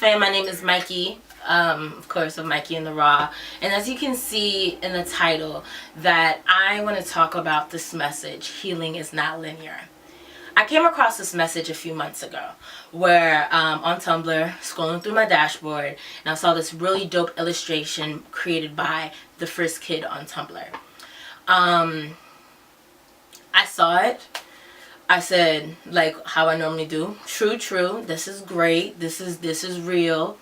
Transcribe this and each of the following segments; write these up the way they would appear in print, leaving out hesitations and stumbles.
Fam, my name is Mikey, of course, of Mikey and the Raw. And as you can see in the title, that I want to talk about this message, healing is not linear. I came across this message a few months ago where on Tumblr, scrolling through my dashboard, and I saw this really dope illustration created by the Frizz kid on Tumblr. I saw it. I said, like how I normally do, true, this is great, this is real,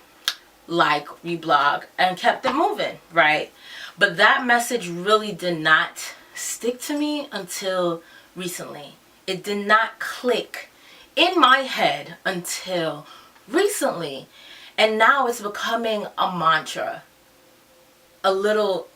like Reblog, and kept it moving, right? But that message really did not stick to me until recently. It did not click in my head until recently. And now it's becoming a mantra, a little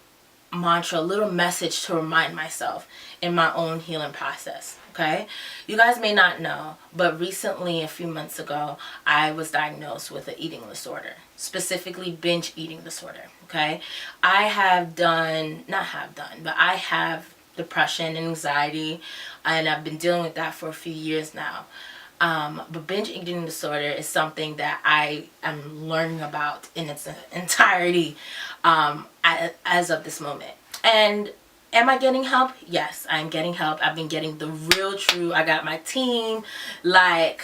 message to remind myself in my own healing process. Okay, you guys may not know, but recently, a few months ago, I was diagnosed with an eating disorder, specifically binge eating disorder. Okay, I have depression and anxiety, and I've been dealing with that for a few years now. But binge eating disorder is something that I am learning about in its entirety as of this moment. And am I getting help? Yes, I'm getting help. I've been getting the real true. I got my team, like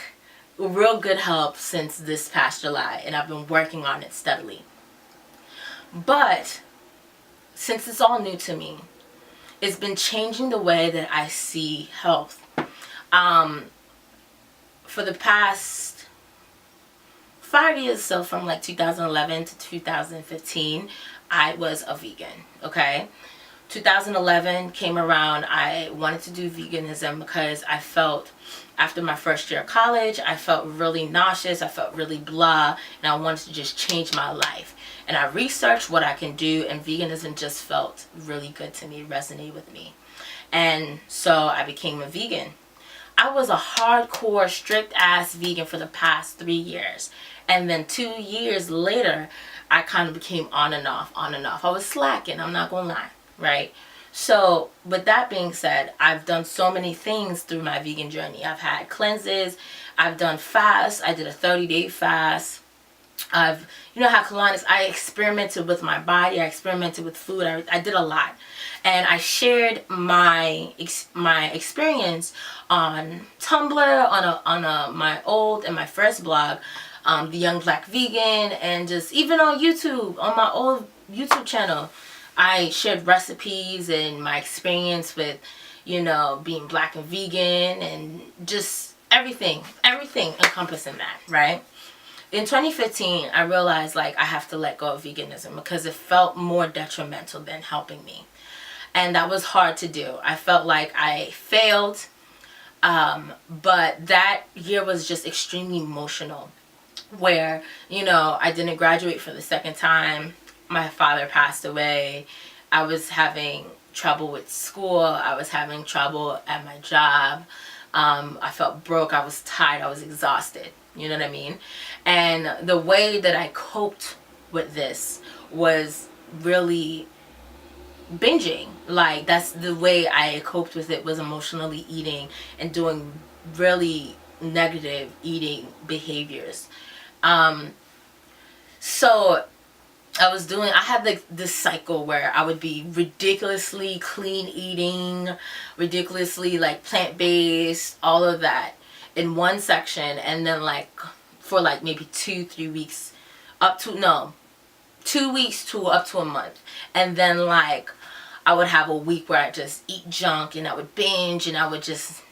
real good help since this past July, and I've been working on it steadily. But since it's all new to me, it's been changing the way that I see health. For the past 5 years, so from like 2011 to 2015, I was a vegan, okay? 2011 came around, I wanted to do veganism because I felt, after my first year of college, I felt really nauseous, I felt really blah, and I wanted to just change my life. And I researched what I can do, and veganism just felt really good to me, resonated with me. And so I became a vegan. I was a hardcore, strict-ass vegan for the past 3 years. And then 2 years later, I kind of became on and off. I was slacking, I'm not gonna lie. Right? So with that being said, I've done so many things through my vegan journey. I've had cleanses, I've done fasts, I did a 30-day fast. I've, had colonics. I experimented with my body, I experimented with food, I did a lot. And I shared my experience on Tumblr, on my old and my first blog, The Young Black Vegan, and just even on YouTube, on my old YouTube channel. I shared recipes and my experience with, being black and vegan, and just everything encompassing that, right? In 2015, I realized like I have to let go of veganism because it felt more detrimental than helping me. And that was hard to do. I felt like I failed, but that year was just extremely emotional where, I didn't graduate for the second time. My father passed away. I was having trouble with school. I was having trouble at my job. I felt broke. I was tired. I was exhausted. You know what I mean? And the way that I coped with this was really binging. Like, that's the way I coped with it, was emotionally eating and doing really negative eating behaviors. So I had like this cycle where I would be ridiculously clean eating, ridiculously like plant-based, all of that in one section, and then like for like maybe 2-3 weeks, 2 weeks to up to a month. And then like I would have a week where I just eat junk, and I would binge, and I would just,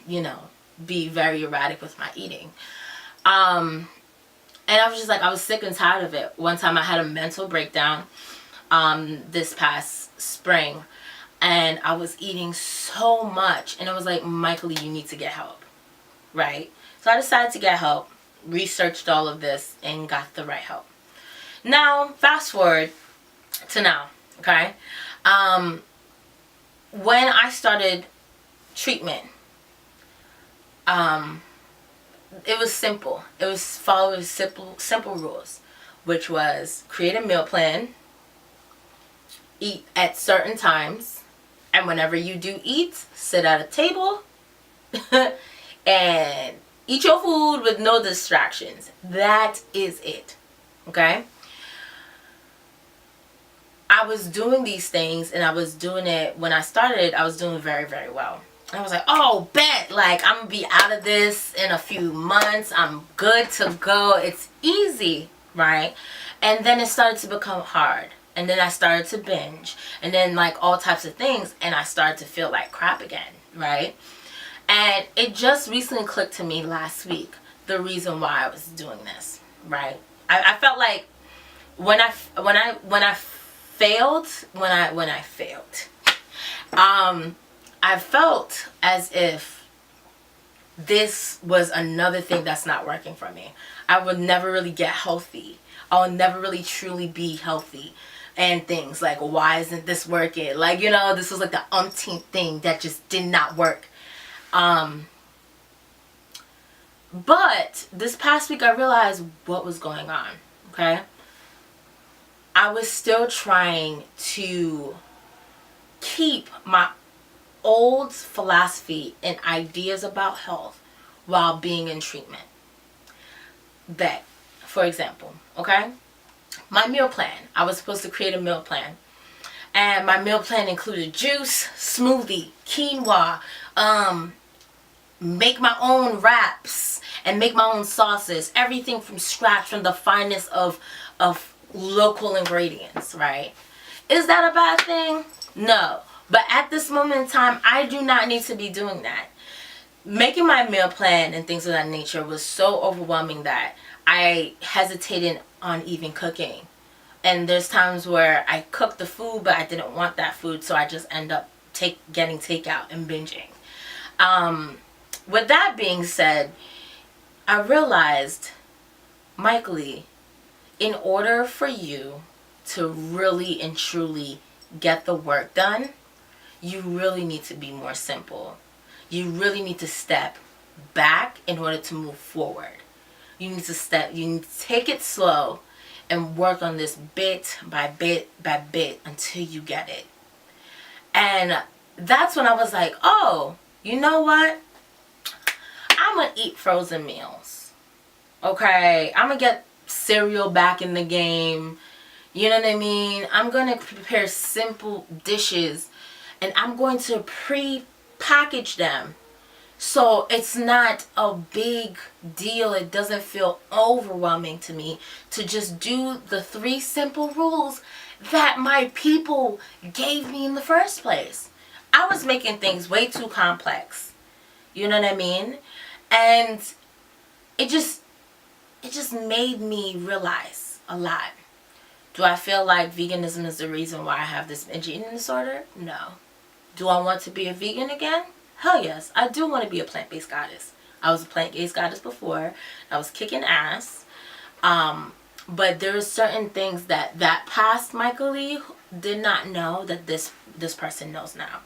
be very erratic with my eating. And I was just like, I was sick and tired of it. One time I had a mental breakdown this past spring, and I was eating so much, and it was like, Michael, you need to get help, right? So I decided to get help, researched all of this, and got the right help. Now, fast forward to now, okay? When I started treatment, it was simple. It was following simple rules, which was create a meal plan, eat at certain times, and whenever you do eat, sit at a table and eat your food with no distractions. That is it. Okay? I was doing these things, and I was doing it when I started. I was doing very, very well. I was like, oh, bet, like, I'm gonna be out of this in a few months. I'm good to go. It's easy, right? And then it started to become hard. And then I started to binge. And then, like, all types of things. And I started to feel like crap again, right? And it just recently clicked to me last week, the reason why I was doing this, right? I felt like when I failed, I felt as if this was another thing that's not working for me. I would never really get healthy. I would never really truly be healthy. And things like, why isn't this working? Like, you know, this was like the umpteenth thing that just did not work. But this past week I realized what was going on, okay? I was still trying to keep my old philosophy and ideas about health while being in treatment. That, for example, okay? My meal plan. I was supposed to create a meal plan. And my meal plan included juice, smoothie, quinoa, make my own wraps, and make my own sauces. Everything from scratch, from the finest of local ingredients, right? Is that a bad thing? No. But at this moment in time, I do not need to be doing that. Making my meal plan and things of that nature was so overwhelming that I hesitated on even cooking. And there's times where I cook the food, but I didn't want that food, so I just end up getting takeout and binging. With that being said, I realized, Mike Lee, in order for you to really and truly get the work done, you really need to be more simple. You really need to step back in order to move forward. You need to take it slow and work on this bit by bit by bit until you get it. And that's when I was like, oh, you know what? I'm going to eat frozen meals. Okay? I'm going to get cereal back in the game. You know what I mean? I'm going to prepare simple dishes, and I'm going to pre-package them. So it's not a big deal. It doesn't feel overwhelming to me to just do the 3 simple rules that my people gave me in the first place. I was making things way too complex. You know what I mean? And it just made me realize a lot. Do I feel like veganism is the reason why I have this binge eating disorder? No. Do I want to be a vegan again? Hell yes. I do want to be a plant-based goddess. I was a plant-based goddess before. I was kicking ass. But there are certain things that past Michael Lee did not know that this person knows now.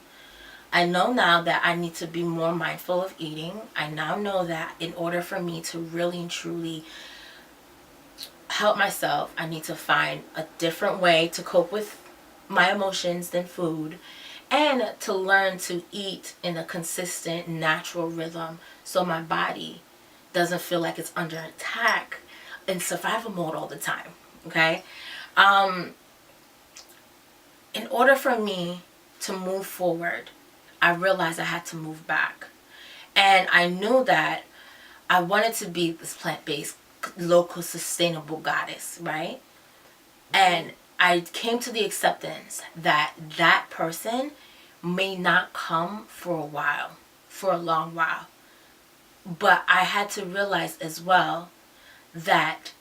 I know now that I need to be more mindful of eating. I now know that in order for me to really and truly help myself, I need to find a different way to cope with my emotions than food, and to learn to eat in a consistent, natural rhythm so my body doesn't feel like it's under attack in survival mode all the time. Okay? In order for me to move forward, I realized I had to move back. And I knew that I wanted to be this plant-based, local, sustainable goddess, right? And I came to the acceptance that that person may not come for a while, for a long while. But I had to realize as well that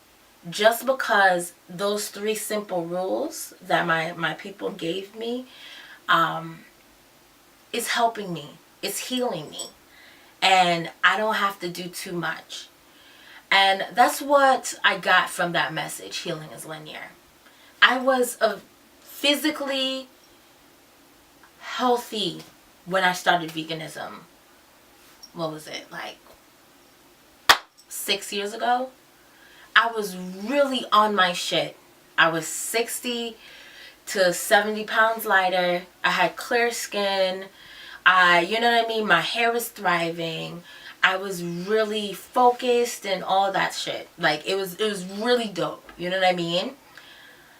just because those 3 simple rules that my people gave me is helping me, it's healing me, and I don't have to do too much. And that's what I got from that message, healing is linear. I was physically healthy when I started veganism. What was it, like 6 years ago? I was really on my shit. I was 60 to 70 pounds lighter. I had clear skin. You know what I mean? My hair was thriving. I was really focused and all that shit. Like, it was really dope. You know what I mean?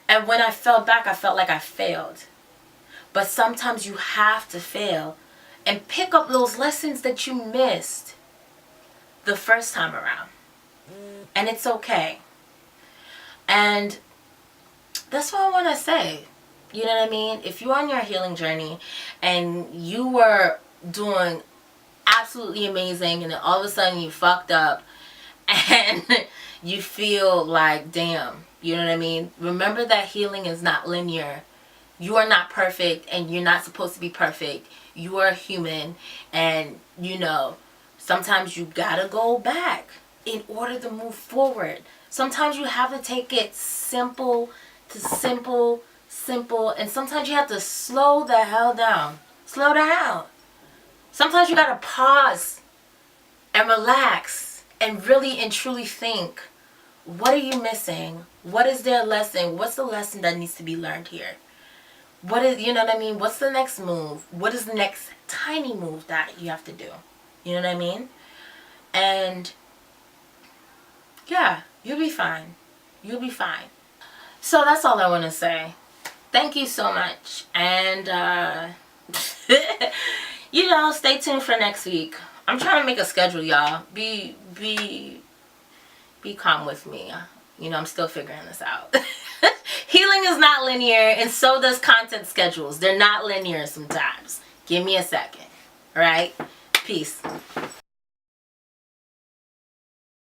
And when I fell back, I felt like I failed. But sometimes you have to fail and pick up those lessons that you missed the first time around. And it's okay. And that's what I want to say. You know what I mean? If you're on your healing journey and you were doing absolutely amazing and then all of a sudden you fucked up and you feel like, damn, you know what I mean? Remember that healing is not linear. You are not perfect and you're not supposed to be perfect. You are human, and you know, sometimes you gotta go back in order to move forward. Sometimes you have to take it simple to simple, and sometimes you have to slow the hell down. Slow down. Sometimes you gotta pause and relax and really and truly think, what are you missing? What is their lesson? What's the lesson that needs to be learned here? What is, you know what I mean? What's the next move? What is the next tiny move that you have to do? You know what I mean? And yeah, you'll be fine. You'll be fine. So that's all I want to say. Thank you so much. And, you know, stay tuned for next week. I'm trying to make a schedule, y'all. Be calm with me. You know, I'm still figuring this out. Healing is not linear, and so does content schedules. They're not linear sometimes. Give me a second. All right? Peace.